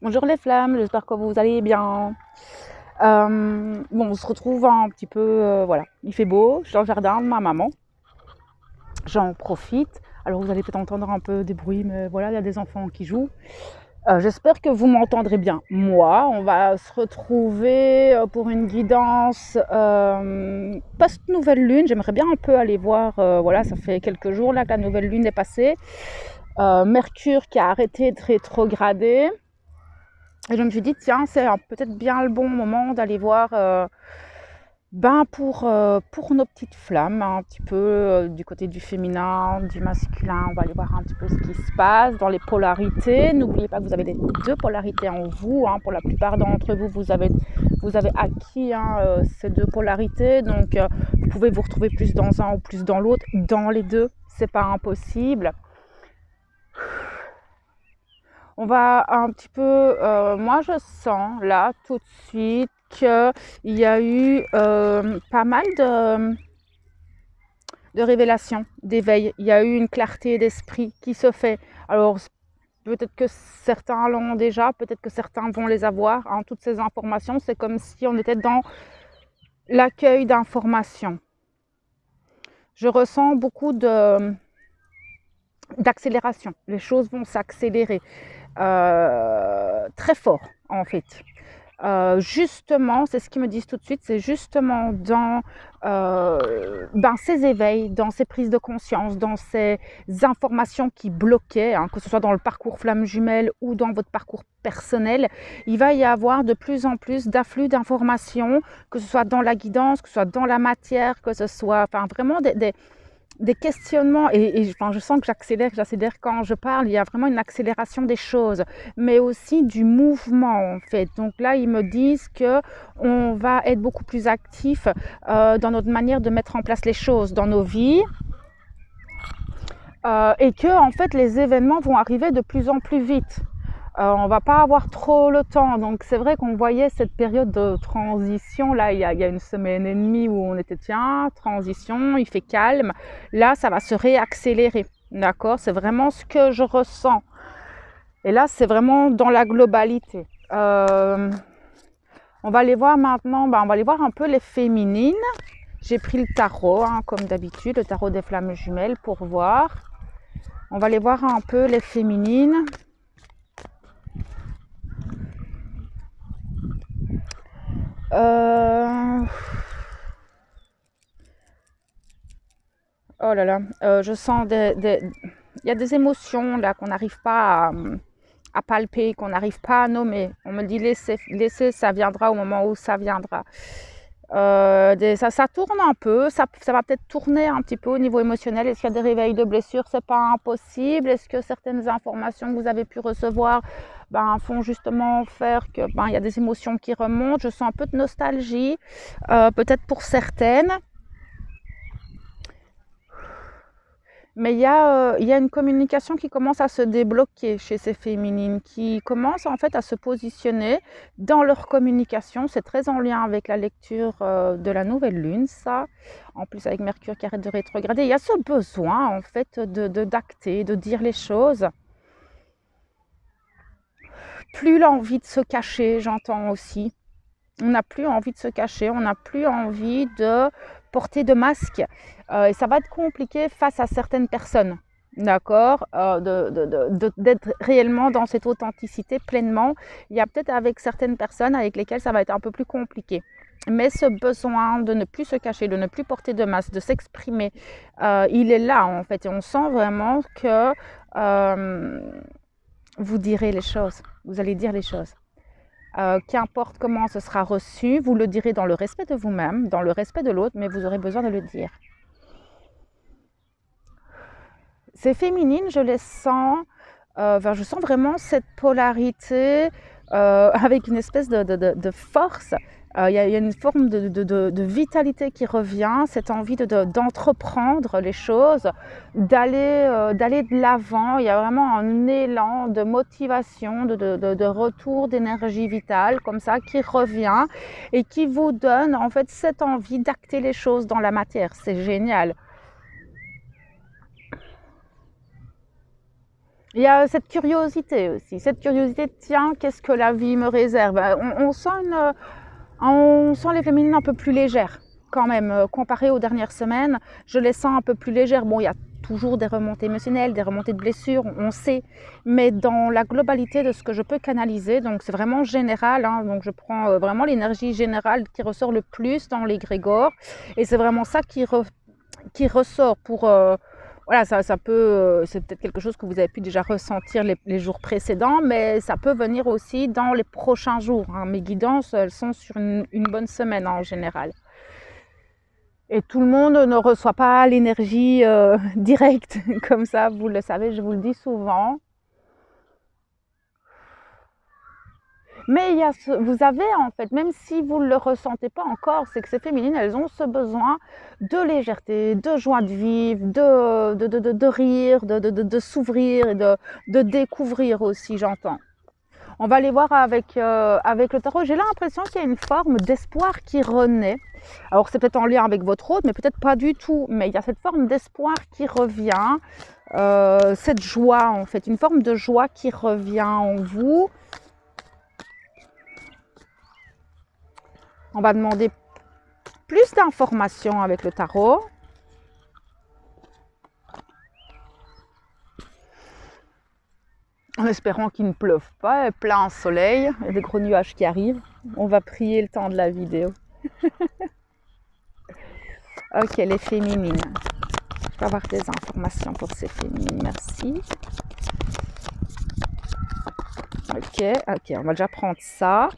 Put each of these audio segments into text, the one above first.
Bonjour les flammes, j'espère que vous allez bien. Bon, on se retrouve un petit peu, voilà, il fait beau, je suis dans le jardin de ma maman, j'en profite. Alors vous allez peut-être entendre un peu des bruits, mais voilà, il y a des enfants qui jouent. J'espère que vous m'entendrez bien. Moi, on va se retrouver pour une guidance post-nouvelle lune. J'aimerais bien un peu aller voir, voilà, ça fait quelques jours là que la nouvelle lune est passée. Mercure qui a arrêté de rétrograder. Et je me suis dit, tiens, c'est peut-être bien le bon moment d'aller voir pour nos petites flammes, un petit peu du côté du féminin, du masculin. On va aller voir un petit peu ce qui se passe dans les polarités. N'oubliez pas que vous avez les deux polarités en vous. Hein. Pour la plupart d'entre vous, vous avez acquis ces deux polarités. Donc, vous pouvez vous retrouver plus dans un ou plus dans l'autre. Dans les deux, c'est pas impossible. On va un petit peu, moi je sens là tout de suite qu'il y a eu pas mal de révélations, d'éveil. Il y a eu une clarté d'esprit qui se fait. Alors peut-être que certains l'ont déjà, peut-être que certains vont les avoir. Hein, toutes ces informations, c'est comme si on était dans l'accueil d'informations. Je ressens beaucoup d'accélération. Les choses vont s'accélérer très fort en fait. Justement, c'est ce qu'ils me disent tout de suite, c'est justement dans ces éveils, dans ces prises de conscience, dans ces informations qui bloquaient, hein, que ce soit dans le parcours flamme jumelle ou dans votre parcours personnel, il va y avoir de plus en plus d'afflux d'informations, que ce soit dans la guidance, que ce soit dans la matière, que ce soit vraiment des questionnements enfin, je sens que j'accélère quand je parle, il y a vraiment une accélération des choses, mais aussi du mouvement en fait. Donc là, ils me disent que on va être beaucoup plus actif dans notre manière de mettre en place les choses dans nos vies et que en fait les événements vont arriver de plus en plus vite. On va pas avoir trop le temps. Donc c'est vrai qu'on voyait cette période de transition là il y a une semaine et demie où on était tiens, transition, il fait calme. Là, ça va se réaccélérer. D'accord? C'est vraiment ce que je ressens. Et là, c'est vraiment dans la globalité. On va aller voir maintenant, on va aller voir un peu les féminines. J'ai pris le tarot, hein, comme d'habitude, le tarot des flammes jumelles pour voir. On va aller voir un peu les féminines. Oh là là, je sens il y a des émotions là qu'on n'arrive pas à palper, qu'on n'arrive pas à nommer. On me dit laissez, ça viendra au moment où ça viendra. Ça tourne un peu, ça va peut-être tourner un petit peu au niveau émotionnel. Est-ce qu'il y a des réveils de blessures? C'est pas impossible. Est-ce que certaines informations que vous avez pu recevoir font justement faire que il y a des émotions qui remontent? Je sens un peu de nostalgie, peut-être pour certaines. Mais il y a une communication qui commence à se débloquer chez ces féminines, qui commencent en fait à se positionner dans leur communication. C'est très en lien avec la lecture de la nouvelle lune, ça. En plus avec Mercure qui arrête de rétrograder. Il y a ce besoin en fait d'acter, de dire les choses. Plus l'envie de se cacher, j'entends aussi. On n'a plus envie de se cacher, on n'a plus envie de porter de masque. Et ça va être compliqué face à certaines personnes, d'accord, d'être réellement dans cette authenticité pleinement. Il y a peut-être avec certaines personnes avec lesquelles ça va être un peu plus compliqué. Mais ce besoin de ne plus se cacher, de ne plus porter de masque, de s'exprimer, il est là en fait. Et on sent vraiment que vous direz les choses, vous allez dire les choses. Qu'importe comment ce sera reçu, vous le direz dans le respect de vous-même, dans le respect de l'autre, mais vous aurez besoin de le dire. Ces féminines, je les sens, je sens vraiment cette polarité avec une espèce de force. Il y a une forme de vitalité qui revient, cette envie d'entreprendre les choses, d'aller de l'avant. Il y a vraiment un élan de motivation, de retour d'énergie vitale comme ça qui revient et qui vous donne en fait cette envie d'acter les choses dans la matière. C'est génial. Il y a cette curiosité aussi. Cette curiosité, tiens, qu'est-ce que la vie me réserve? On sent les féminines un peu plus légères quand même, comparé aux dernières semaines. Je les sens un peu plus légères. Bon, il y a toujours des remontées émotionnelles, des remontées de blessures, on sait. Mais dans la globalité de ce que je peux canaliser, donc c'est vraiment général, hein, donc je prends vraiment l'énergie générale qui ressort le plus dans l'égrégore. Et c'est vraiment ça qui ressort pour... voilà, ça peut, c'est peut-être quelque chose que vous avez pu déjà ressentir les jours précédents, mais ça peut venir aussi dans les prochains jours, hein. Mes guidances, elles sont sur une bonne semaine en général. Et tout le monde ne reçoit pas l'énergie directe comme ça, vous le savez, je vous le dis souvent. Mais vous avez en fait, même si vous ne le ressentez pas encore, c'est que ces féminines, elles ont ce besoin de légèreté, de joie de vivre, de rire, de s'ouvrir et de découvrir aussi, j'entends. On va aller voir avec le tarot. J'ai l'impression qu'il y a une forme d'espoir qui renaît. Alors c'est peut-être en lien avec votre autre, mais peut-être pas du tout. Mais il y a cette forme d'espoir qui revient, cette joie en fait, une forme de joie qui revient en vous. On va demander plus d'informations avec le tarot. En espérant qu'il ne pleuve pas, plein soleil, il y a des gros nuages qui arrivent. On va prier le temps de la vidéo. Ok, les féminines. Je vais avoir des informations pour ces féminines, merci. Ok, on va déjà prendre ça.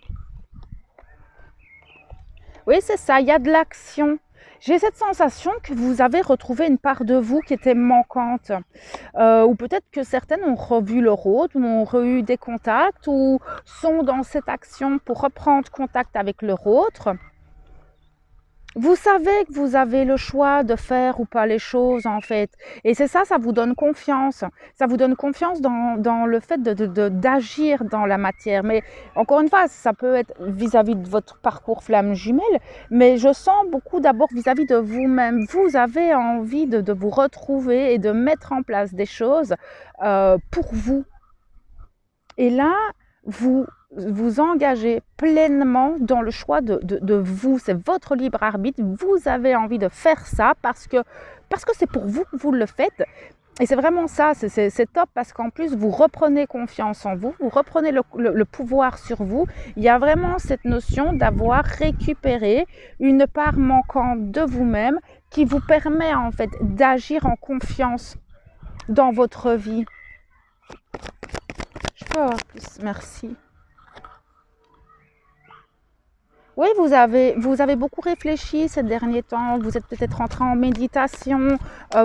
Oui, c'est ça, il y a de l'action. J'ai cette sensation que vous avez retrouvé une part de vous qui était manquante. Ou peut-être que certaines ont revu leur autre, ou ont eu des contacts, ou sont dans cette action pour reprendre contact avec leur autre. Vous savez que vous avez le choix de faire ou pas les choses en fait. Et c'est ça, ça vous donne confiance. Ça vous donne confiance dans le fait d'agir dans la matière. Mais encore une fois, ça peut être vis-à-vis de votre parcours flamme jumelle. Mais je sens beaucoup d'abord vis-à-vis de vous-même. Vous avez envie de vous retrouver et de mettre en place des choses pour vous. Et là, vous engagez pleinement dans le choix de vous. C'est votre libre arbitre. Vous avez envie de faire ça parce que c'est pour vous que vous le faites. Et c'est vraiment ça, c'est top parce qu'en plus, vous reprenez confiance en vous, vous reprenez le pouvoir sur vous. Il y a vraiment cette notion d'avoir récupéré une part manquante de vous-même qui vous permet en fait d'agir en confiance dans votre vie. Je peux avoir plus, merci. Oui, vous avez beaucoup réfléchi ces derniers temps, vous êtes peut-être entré en méditation,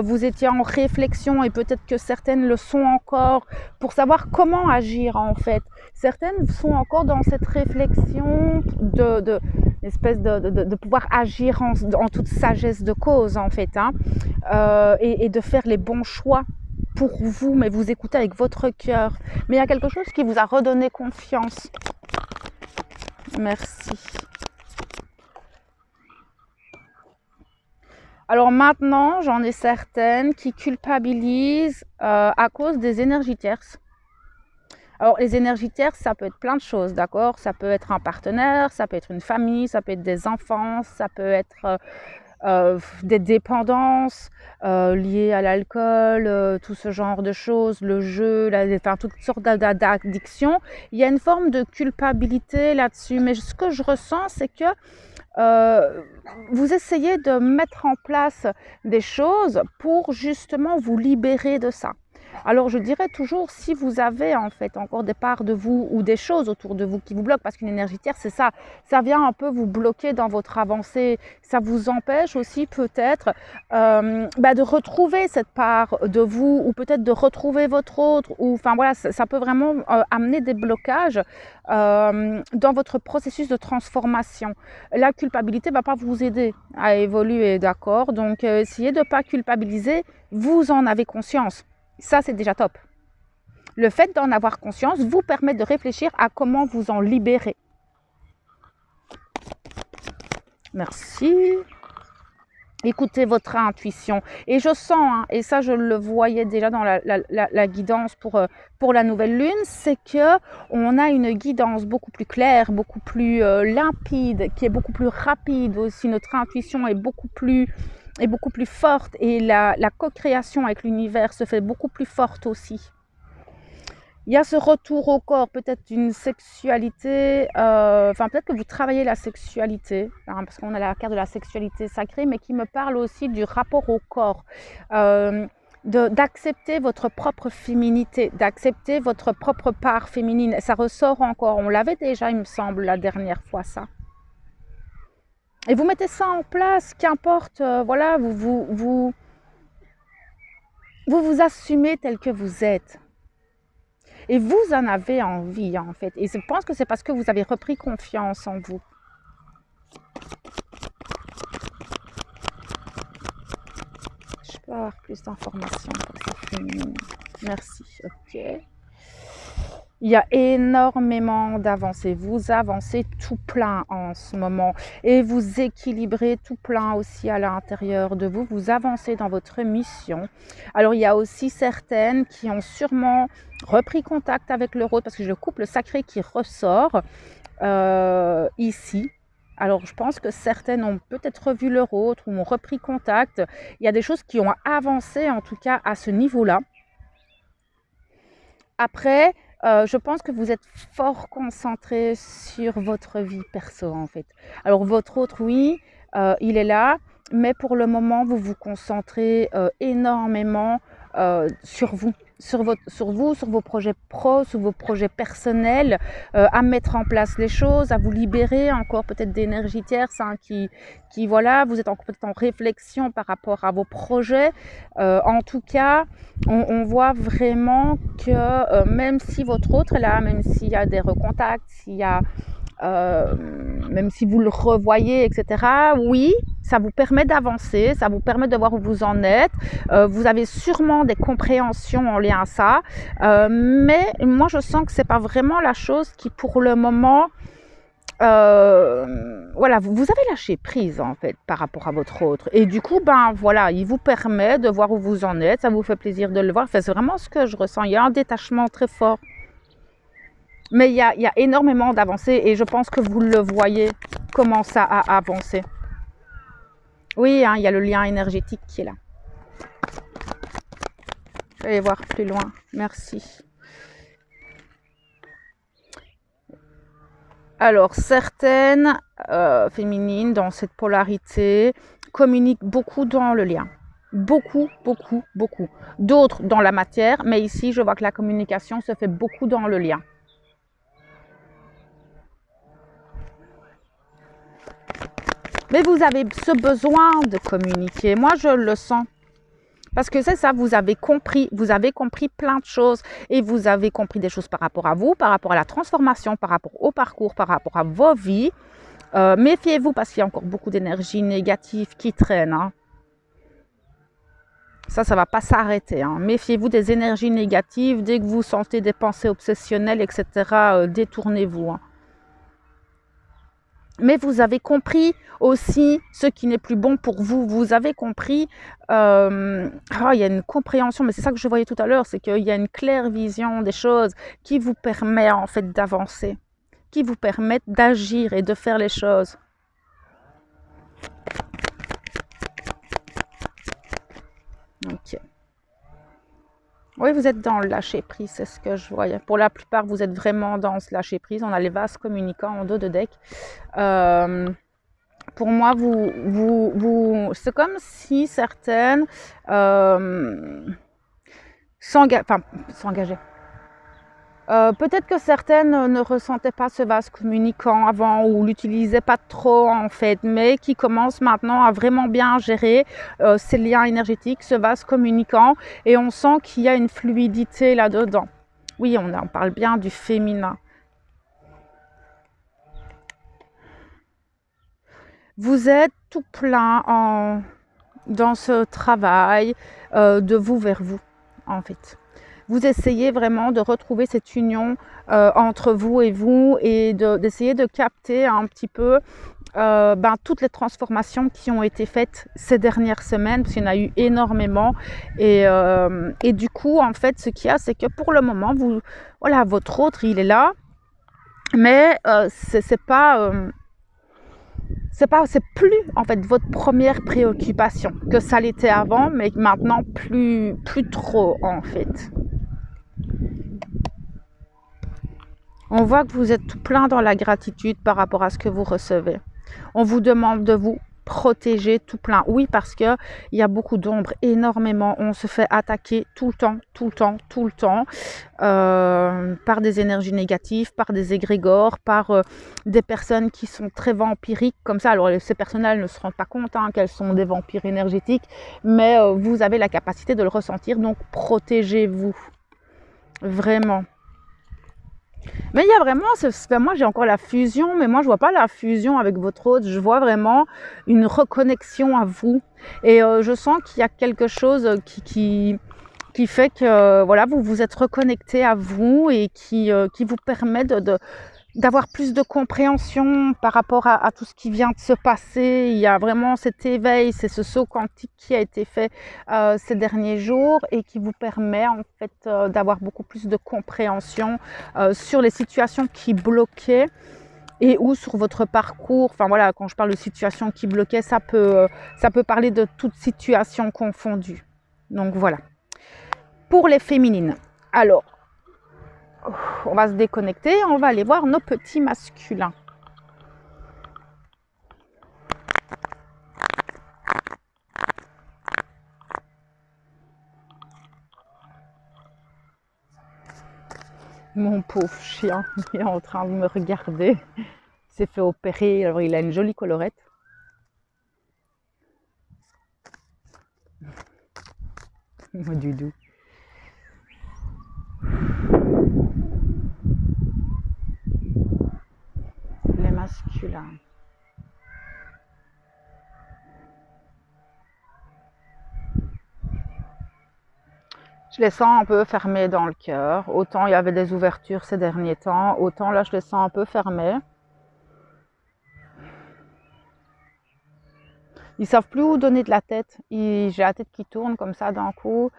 vous étiez en réflexion et peut-être que certaines le sont encore pour savoir comment agir en fait. Certaines sont encore dans cette réflexion espèce de pouvoir agir en toute sagesse de cause en fait, hein, et de faire les bons choix pour vous, mais vous écoutez avec votre cœur. Mais il y a quelque chose qui vous a redonné confiance. Merci. Alors maintenant, j'en ai certaines qui culpabilisent à cause des énergies tierces. Alors les énergies tierces, ça peut être plein de choses, d'accord? Ça peut être un partenaire, ça peut être une famille, ça peut être des enfants, ça peut être des dépendances liées à l'alcool, tout ce genre de choses, le jeu, enfin, toutes sortes d'addictions. Il y a une forme de culpabilité là-dessus, mais ce que je ressens, c'est que vous essayez de mettre en place des choses pour justement vous libérer de ça. Alors je dirais toujours, si vous avez en fait encore des parts de vous ou des choses autour de vous qui vous bloquent, parce qu'une énergie tierce c'est ça, ça vient un peu vous bloquer dans votre avancée, ça vous empêche aussi peut-être de retrouver cette part de vous ou peut-être de retrouver votre autre, ou enfin voilà, ça peut vraiment amener des blocages dans votre processus de transformation. La culpabilité ne va pas vous aider à évoluer, d'accord? Donc essayez de ne pas culpabiliser, vous en avez conscience. Ça, c'est déjà top. Le fait d'en avoir conscience vous permet de réfléchir à comment vous en libérer. Merci. Écoutez votre intuition. Et je sens, hein, et ça je le voyais déjà dans la guidance pour la nouvelle lune, c'est que on a une guidance beaucoup plus claire, beaucoup plus limpide, qui est beaucoup plus rapide aussi. Notre intuition est beaucoup plus forte et la co-création avec l'univers se fait beaucoup plus forte aussi. Il y a ce retour au corps, peut-être d'une sexualité, enfin peut-être que vous travaillez la sexualité, hein, parce qu'on a la carte de la sexualité sacrée, mais qui me parle aussi du rapport au corps, d'accepter votre propre féminité, d'accepter votre propre part féminine. Ça ressort encore, on l'avait déjà, il me semble, la dernière fois ça. Et vous mettez ça en place, qu'importe, voilà, vous assumez tel que vous êtes. Et vous en avez envie, en fait. Et je pense que c'est parce que vous avez repris confiance en vous. Je peux avoir plus d'informations pour ça féminine. Merci. Ok. Il y a énormément d'avancées. Vous avancez tout plein en ce moment. Et vous équilibrez tout plein aussi à l'intérieur de vous. Vous avancez dans votre mission. Alors, il y a aussi certaines qui ont sûrement repris contact avec leur hôte, parce que j'ai le couple sacré qui ressort ici. Alors, je pense que certaines ont peut-être revu leur hôte ou ont repris contact. Il y a des choses qui ont avancé, en tout cas, à ce niveau-là. Après, je pense que vous êtes fort concentré sur votre vie perso, en fait. Alors, votre autre, oui, il est là, mais pour le moment, vous vous concentrez énormément sur vous, sur vos projets pro, sur vos projets personnels, à mettre en place les choses, à vous libérer encore peut-être d'énergie tierce, hein, qui voilà, vous êtes peut-être en réflexion par rapport à vos projets. En tout cas, on voit vraiment que même si votre autre est là, même s'il y a des recontacts, s'il y a même si vous le revoyez, etc. Oui, ça vous permet d'avancer, ça vous permet de voir où vous en êtes. Vous avez sûrement des compréhensions en lien à ça, mais moi je sens que c'est pas vraiment la chose qui, pour le moment, voilà, vous avez lâché prise en fait par rapport à votre autre. Et du coup, ben voilà, il vous permet de voir où vous en êtes. Ça vous fait plaisir de le voir. Enfin, c'est vraiment ce que je ressens. Il y a un détachement très fort. Mais il y a énormément d'avancées et je pense que vous le voyez comment ça a avancé. Oui, hein, il y a le lien énergétique qui est là. Je vais aller voir plus loin. Merci. Alors, certaines féminines dans cette polarité communiquent beaucoup dans le lien. Beaucoup, beaucoup, beaucoup. D'autres dans la matière, mais ici, je vois que la communication se fait beaucoup dans le lien. Mais vous avez ce besoin de communiquer. Moi, je le sens. Parce que c'est ça, vous avez compris plein de choses et vous avez compris des choses par rapport à vous, par rapport à la transformation, par rapport au parcours, par rapport à vos vies. Méfiez-vous parce qu'il y a encore beaucoup d'énergie négative qui traîne. Hein. Ça ne va pas s'arrêter. Hein. Méfiez-vous des énergies négatives. Dès que vous sentez des pensées obsessionnelles, etc., détournez-vous. Hein. Mais vous avez compris aussi ce qui n'est plus bon pour vous. Vous avez compris, il y a une compréhension, mais c'est ça que je voyais tout à l'heure, c'est qu'il y a une claire vision des choses qui vous permet en fait d'avancer, qui vous permettent d'agir et de faire les choses. Ok. Oui, vous êtes dans le lâcher-prise, c'est ce que je voyais. Pour la plupart, vous êtes vraiment dans ce lâcher-prise. On a les vases communicants en dos de deck. Pour moi, c'est comme si certaines s'engageaient. Peut-être que certaines ne ressentaient pas ce vase communicant avant ou l'utilisaient pas trop en fait, mais qui commencent maintenant à vraiment bien gérer ces liens énergétiques, ce vase communicant, et on sent qu'il y a une fluidité là-dedans. Oui, on parle bien du féminin. Vous êtes tout plein dans ce travail de vous vers vous, en fait. Vous essayez vraiment de retrouver cette union entre vous et d'essayer de capter un petit peu toutes les transformations qui ont été faites ces dernières semaines, parce qu'il y en a eu énormément. Et du coup, en fait, ce qu'il y a, c'est que pour le moment, voilà, votre autre, il est là, mais c'est plus en fait votre première préoccupation que ça l'était avant, mais maintenant plus trop en fait. On voit que vous êtes tout plein dans la gratitude par rapport à ce que vous recevez. On vous demande de vous protéger tout plein. Oui, parce qu'il y a beaucoup d'ombre, énormément. On se fait attaquer tout le temps, par des énergies négatives, par des égrégores, par des personnes qui sont très vampiriques comme ça. Alors ces personnes-là ne se rendent pas compte qu'elles sont des vampires énergétiques, mais vous avez la capacité de le ressentir, donc protégez-vous. Vraiment. Mais il y a vraiment, moi j'ai encore la fusion, mais moi je vois pas la fusion avec votre hôte, je vois vraiment une reconnexion à vous. Et je sens qu'il y a quelque chose qui fait que voilà, vous vous êtes reconnecté à vous et qui vous permet d'avoir plus de compréhension par rapport à tout ce qui vient de se passer. Il y a vraiment cet éveil, c'est ce saut quantique qui a été fait ces derniers jours et qui vous permet en fait d'avoir beaucoup plus de compréhension sur les situations qui bloquaient et ou sur votre parcours. Enfin voilà, quand je parle de situations qui bloquaient, ça peut parler de toute situation confondue. Donc voilà. Pour les féminines, alors on va se déconnecter, on va aller voir nos petits masculins. Mon pauvre chien, il est en train de me regarder. Il s'est fait opérer, alors il a une jolie collerette. Mon doudou. Les masculins. Je les sens un peu fermés dans le cœur. Autant il y avait des ouvertures ces derniers temps, autant là je les sens un peu fermés. Ils savent plus où donner de la tête. J'ai la tête qui tourne comme ça d'un coup.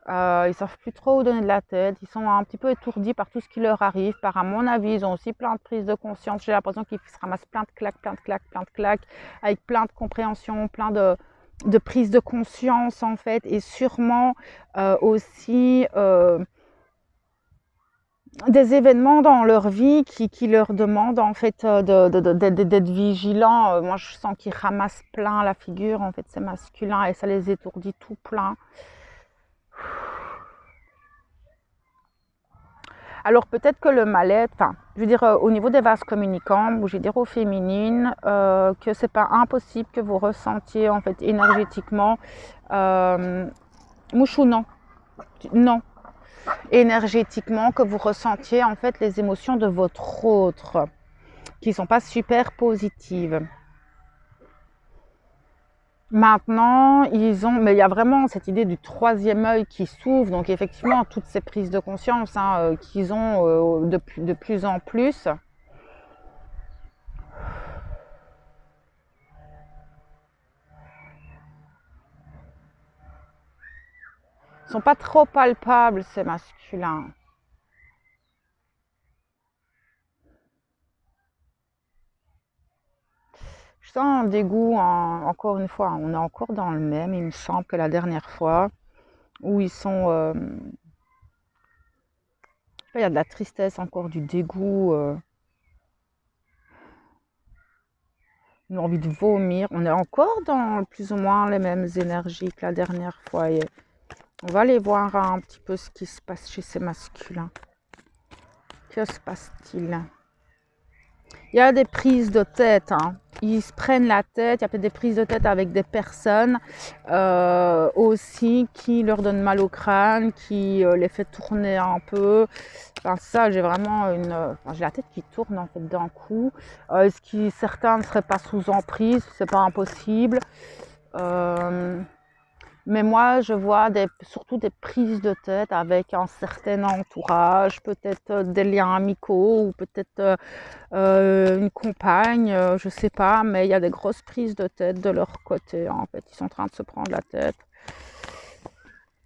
Ils savent plus trop où donner de la tête. Ils sont un petit peu étourdis par tout ce qui leur arrive. À mon avis, ils ont aussi plein de prises de conscience. J'ai l'impression qu'ils se ramassent plein de claques, avec plein de compréhension, plein de prise de conscience en fait, et sûrement aussi des événements dans leur vie qui leur demandent en fait d'être vigilants. Moi je sens qu'ils ramassent plein la figure en fait, c'est masculin et ça les étourdit tout plein. Alors peut-être que le mal-être, enfin, je veux dire au niveau des vases communicants, ou je veux dire aux féminines, que c'est pas impossible que vous ressentiez en fait énergétiquement. Mouchou, non, non, énergétiquement que vous ressentiez en fait les émotions de votre autre, qui sont pas super positives. Maintenant, mais il y a vraiment cette idée du troisième œil qui s'ouvre, donc effectivement, toutes ces prises de conscience qu'ils ont de plus en plus. Ils sont pas trop palpables, ces masculins. Je sens un dégoût, encore une fois, on est encore dans le même, il me semble, que la dernière fois, où ils sont... il y a de la tristesse, encore du dégoût, une envie de vomir. On est encore dans plus ou moins les mêmes énergies que la dernière fois. Et on va aller voir un petit peu ce qui se passe chez ces masculins. Que se passe-t-il? Il y a des prises de tête, Ils se prennent la tête. Il y a peut-être des prises de tête avec des personnes aussi qui leur donnent mal au crâne, qui les fait tourner un peu. Enfin, ça, j'ai vraiment j'ai la tête qui tourne en fait d'un coup. Certains ne seraient pas sous emprise, c'est pas impossible. Mais moi, je vois surtout des prises de tête avec un certain entourage, peut-être des liens amicaux ou peut-être une compagne, je sais pas, mais il y a des grosses prises de tête de leur côté, en fait. Ils sont en train de se prendre la tête.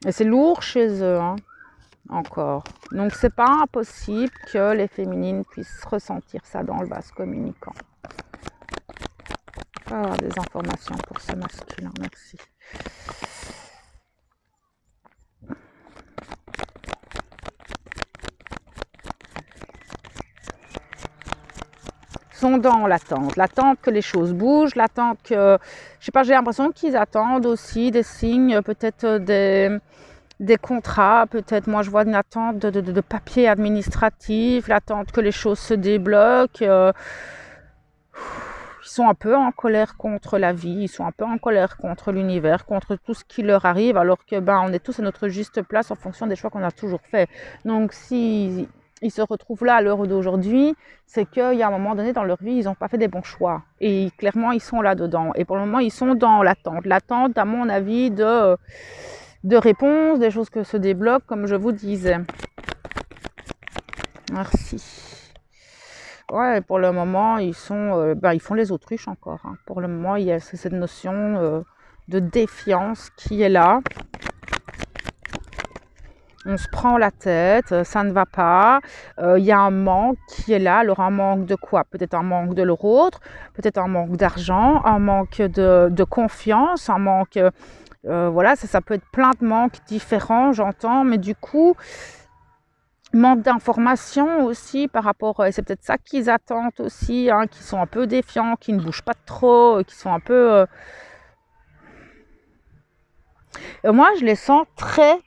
Et c'est lourd chez eux, hein, encore. Donc, c'est pas impossible que les féminines puissent ressentir ça dans le vase communicant. Je vais avoir des informations pour ce masculin, merci. Sont dans l'attente que les choses bougent, l'attente que, je sais pas, j'ai l'impression qu'ils attendent aussi des signes, peut-être des contrats, peut-être, moi je vois une attente de papiers administratifs, l'attente que les choses se débloquent. Ils sont un peu en colère contre la vie, ils sont un peu en colère contre l'univers, contre tout ce qui leur arrive, alors que on est tous à notre juste place en fonction des choix qu'on a toujours fait. Donc si ils se retrouvent là à l'heure d'aujourd'hui, c'est qu'il y a un moment donné dans leur vie, ils n'ont pas fait des bons choix. Et clairement, ils sont là-dedans. Et pour le moment, ils sont dans l'attente. L'attente, à mon avis, de réponses, des choses que se débloquent, comme je vous disais. Merci. Ouais, pour le moment, ils sont, ils font les autruches encore. Hein. Pour le moment, il y a cette notion de défiance qui est là. On se prend la tête, ça ne va pas, il y a un manque qui est là. Alors un manque de quoi? Peut-être un manque de leur autre, peut-être un manque d'argent, un manque de confiance, un manque, voilà, ça peut être plein de manques différents, j'entends, mais du coup, manque d'informations aussi par rapport, et c'est peut-être ça qu'ils attendent aussi, hein, qui sont un peu défiants, qui ne bougent pas trop, qui sont un peu... moi, je les sens très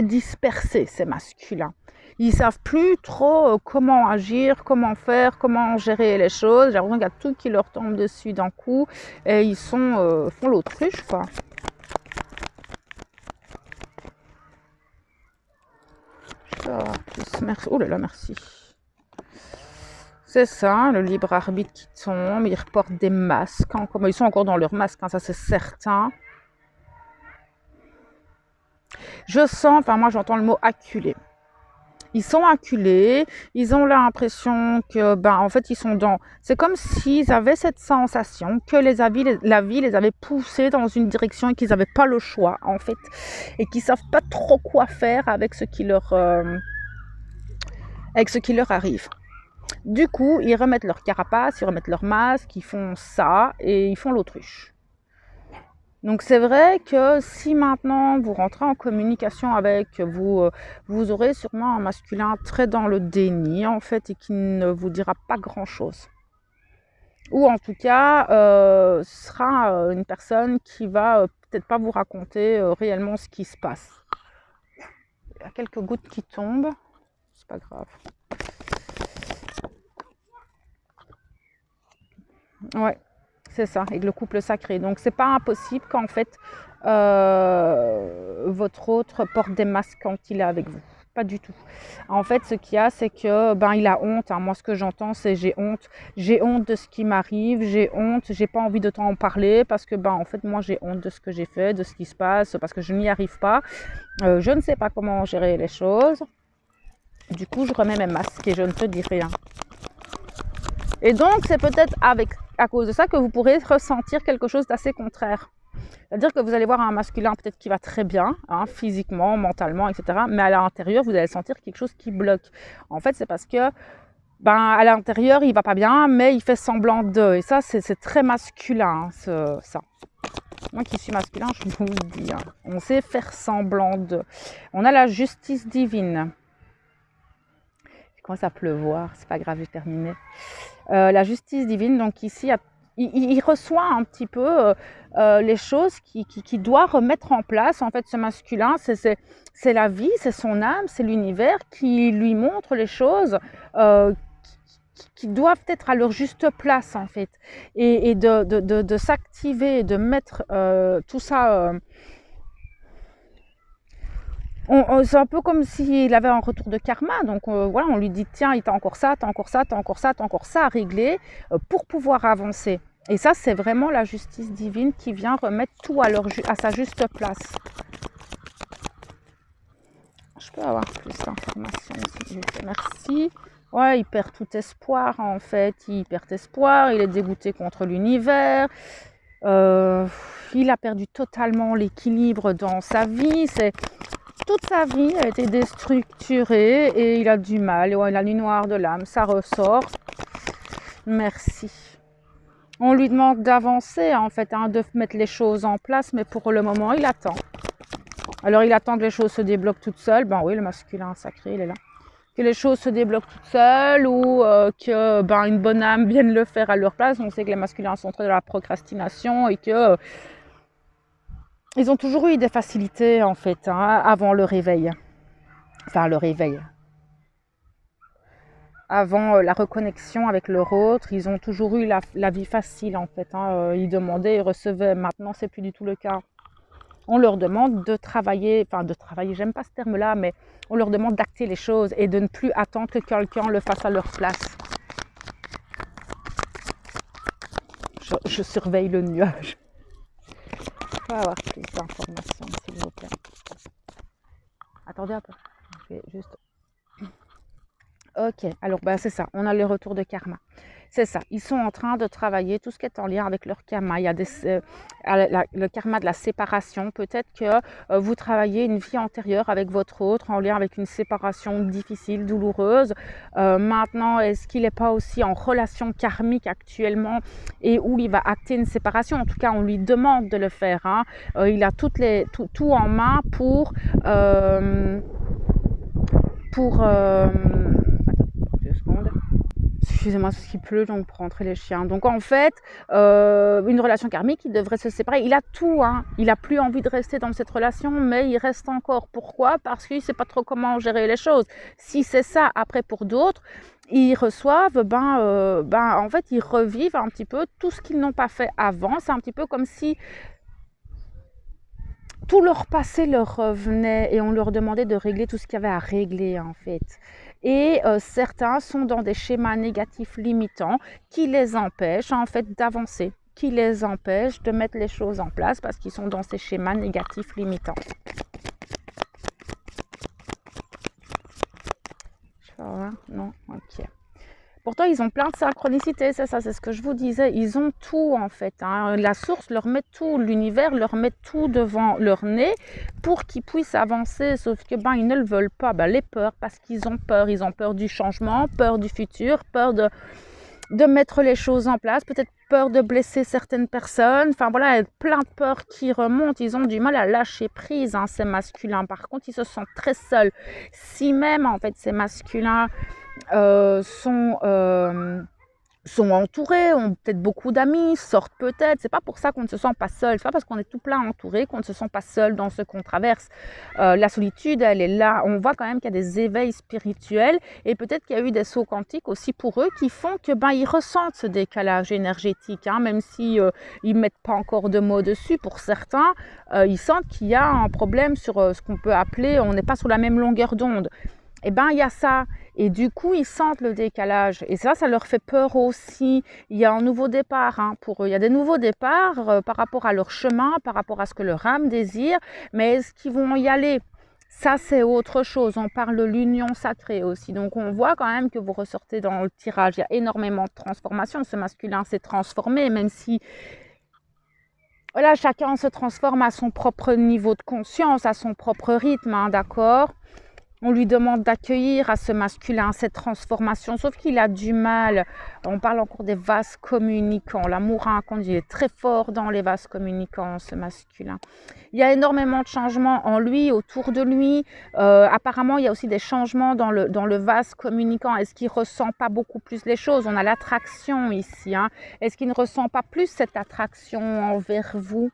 dispersés, ces masculins. Ils savent plus trop comment agir, comment faire, comment gérer les choses. J'ai l'impression qu'il y a tout qui leur tombe dessus d'un coup et ils font l'autruche, quoi. Merci. Oh là là, merci. C'est ça, le libre arbitre qui tombe. Ils reportent des masques. Ils sont encore dans leurs masques, hein, ça c'est certain. Je sens, moi j'entends le mot acculé. Ils sont acculés, ils ont l'impression que, en fait, ils sont dans... C'est comme s'ils avaient cette sensation que la vie les avait poussés dans une direction et qu'ils n'avaient pas le choix, en fait. Et qu'ils ne savent pas trop quoi faire avec ce qui leur arrive. Du coup, ils remettent leur carapace, ils remettent leur masque, ils font ça et ils font l'autruche. Donc c'est vrai que si maintenant vous rentrez en communication avec vous, vous aurez sûrement un masculin très dans le déni en fait et qui ne vous dira pas grand-chose. Ou en tout cas, ce sera une personne qui va peut-être pas vous raconter réellement ce qui se passe. Il y a quelques gouttes qui tombent, c'est pas grave. Ouais. C'est ça, avec le couple sacré. Donc, c'est pas impossible qu'en fait, votre autre porte des masques quand il est avec vous. Pas du tout. En fait, ce qu'il y a, c'est que il a honte. Hein. Moi, ce que j'entends, c'est j'ai honte. J'ai honte de ce qui m'arrive. J'ai honte. J'ai pas envie de t'en parler parce que en fait, moi, j'ai honte de ce que j'ai fait, de ce qui se passe, parce que je n'y arrive pas. Je ne sais pas comment gérer les choses. Du coup, je remets mes masques et je ne te dis rien. Et donc, c'est peut-être à cause de ça que vous pourrez ressentir quelque chose d'assez contraire. C'est-à-dire que vous allez voir un masculin peut-être qui va très bien, hein, physiquement, mentalement, etc. Mais à l'intérieur, vous allez sentir quelque chose qui bloque. En fait, c'est parce que à l'intérieur, il va pas bien, mais il fait semblant de. Et ça, c'est très masculin, hein, ça. Moi qui suis masculin, je vous le dis. Hein. On sait faire semblant de. On a la justice divine. Il commence à pleuvoir, c'est pas grave, j'ai terminé. La justice divine, donc ici, il reçoit un petit peu les choses qu'il doit remettre en place. En fait, ce masculin, c'est la vie, c'est son âme, c'est l'univers qui lui montre les choses qui doivent être à leur juste place, en fait. Et de s'activer, de mettre tout ça... c'est un peu comme s'il avait un retour de karma. Donc voilà, on lui dit tiens, il t'a encore ça, t'as encore ça, t'as encore ça, t'as encore ça à régler pour pouvoir avancer. Et ça, c'est vraiment la justice divine qui vient remettre tout à sa juste place. Je peux avoir plus d'informations, s'il vous plaît. Merci. Ouais, il perd tout espoir, en fait. Il perd espoir, il est dégoûté contre l'univers. Il a perdu totalement l'équilibre dans sa vie. Toute sa vie a été déstructurée et il a du mal. Ouais, la nuit noire de l'âme, ça ressort. Merci. On lui demande d'avancer, en fait, hein, de mettre les choses en place, mais pour le moment, il attend. Alors, il attend que les choses se débloquent toutes seules. Ben oui, le masculin sacré, il est là. Que les choses se débloquent toutes seules ou que une bonne âme vienne le faire à leur place. On sait que les masculins sont très dans la procrastination et que ils ont toujours eu des facilités, en fait, hein, avant le réveil. Enfin, le réveil. Avant la reconnexion avec leur autre, ils ont toujours eu la vie facile, en fait. Hein. Ils demandaient, ils recevaient. Maintenant, c'est plus du tout le cas. On leur demande de travailler, j'aime pas ce terme-là, mais on leur demande d'acter les choses et de ne plus attendre que quelqu'un le fasse à leur place. Je surveille le nuage. Je peux avoir plus d'informations, s'il vous plaît. Attendez un peu. Je vais juste... Ok, alors c'est ça, on a le retour de karma. C'est ça, ils sont en train de travailler tout ce qui est en lien avec leur karma. Il y a le karma de la séparation. Peut-être que vous travaillez une vie antérieure avec votre autre en lien avec une séparation difficile, douloureuse. Maintenant, est-ce qu'il n'est pas aussi en relation karmique actuellement et où il va acter une séparation? En tout cas, on lui demande de le faire. Hein. Il a tout en main pour excusez-moi, parce qu'il pleut, donc pour rentrer les chiens. Donc en fait, une relation karmique, il devrait se séparer. Il a tout, hein. Il n'a plus envie de rester dans cette relation, mais il reste encore. Pourquoi? Parce qu'il ne sait pas trop comment gérer les choses. Si c'est ça, après pour d'autres, ils reçoivent, en fait, ils revivent un petit peu tout ce qu'ils n'ont pas fait avant. C'est un petit peu comme si tout leur passé leur revenait et on leur demandait de régler tout ce qu'il y avait à régler, en fait. Et certains sont dans des schémas négatifs limitants qui les empêchent en fait d'avancer, qui les empêchent de mettre les choses en place parce qu'ils sont dans ces schémas négatifs limitants. Je vais voir, non, ok. Pourtant, ils ont plein de synchronicités, c'est ça, c'est ce que je vous disais. Ils ont tout, en fait. Hein. La source leur met tout, l'univers leur met tout devant leur nez pour qu'ils puissent avancer. Sauf que, ils ne le veulent pas. Les peurs, parce qu'ils ont peur. Ils ont peur du changement, peur du futur, peur de mettre les choses en place, peut-être peur de blesser certaines personnes. Enfin, voilà, il y a plein de peurs qui remontent. Ils ont du mal à lâcher prise, hein, ces masculins. Par contre, ils se sentent très seuls. Si même, en fait, ces masculins sont entourés, ont peut-être beaucoup d'amis, sortent peut-être. C'est pas pour ça qu'on ne se sent pas seul. C'est pas parce qu'on est tout plein entouré qu'on ne se sent pas seul dans ce qu'on traverse. La solitude, elle est là. On voit quand même qu'il y a des éveils spirituels et peut-être qu'il y a eu des sauts quantiques aussi pour eux qui font que ils ressentent ce décalage énergétique, hein, même si ils mettent pas encore de mots dessus. Pour certains, ils sentent qu'il y a un problème sur ce qu'on peut appeler, on n'est pas sur la même longueur d'onde. Il y a ça. Et du coup, ils sentent le décalage. Et ça leur fait peur aussi. Il y a un nouveau départ pour eux. Il y a des nouveaux départs par rapport à leur chemin, par rapport à ce que leur âme désire. Mais est-ce qu'ils vont y aller? Ça, c'est autre chose. On parle de l'union sacrée aussi. Donc, on voit quand même que vous ressortez dans le tirage. Il y a énormément de transformations. Ce masculin s'est transformé, même si... Voilà, chacun se transforme à son propre niveau de conscience, à son propre rythme, hein, d'accord? On lui demande d'accueillir à ce masculin cette transformation, sauf qu'il a du mal. On parle encore des vases communicants. L'amour inconditionel, il est très fort dans les vases communicants, ce masculin. Il y a énormément de changements en lui, autour de lui. Apparemment, il y a aussi des changements dans le vase communicant. Est-ce qu'il ne ressent pas beaucoup plus les choses? On a l'attraction ici. Hein. Est-ce qu'il ne ressent pas plus cette attraction envers vous?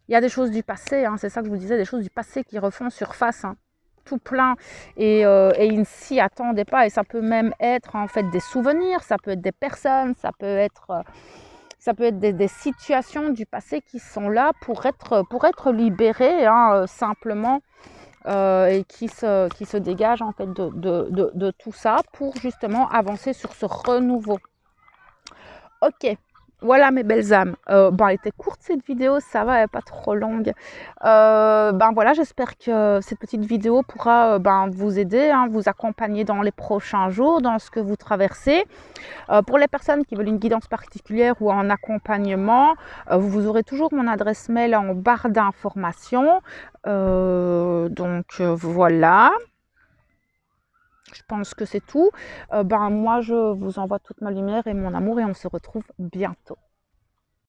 Il y a des choses du passé, hein, c'est ça que je vous disais, des choses du passé qui refont surface. Hein. Tout plein et ils ne s'y attendaient pas et ça peut même être en fait des souvenirs, ça peut être des personnes, ça peut être des situations du passé qui sont là pour être libérées, hein, simplement et qui se dégagent en fait de tout ça pour justement avancer sur ce renouveau. Ok, Voilà mes belles âmes. Ben, elle était courte cette vidéo, ça va, elle est pas trop longue. Ben voilà, j'espère que cette petite vidéo pourra ben, vous aider, hein, vous accompagner dans les prochains jours, dans ce que vous traversez. Pour les personnes qui veulent une guidance particulière ou un accompagnement, vous aurez toujours mon adresse mail en barre d'informations. Voilà. Je pense que c'est tout. Ben, moi, je vous envoie toute ma lumière et mon amour et on se retrouve bientôt.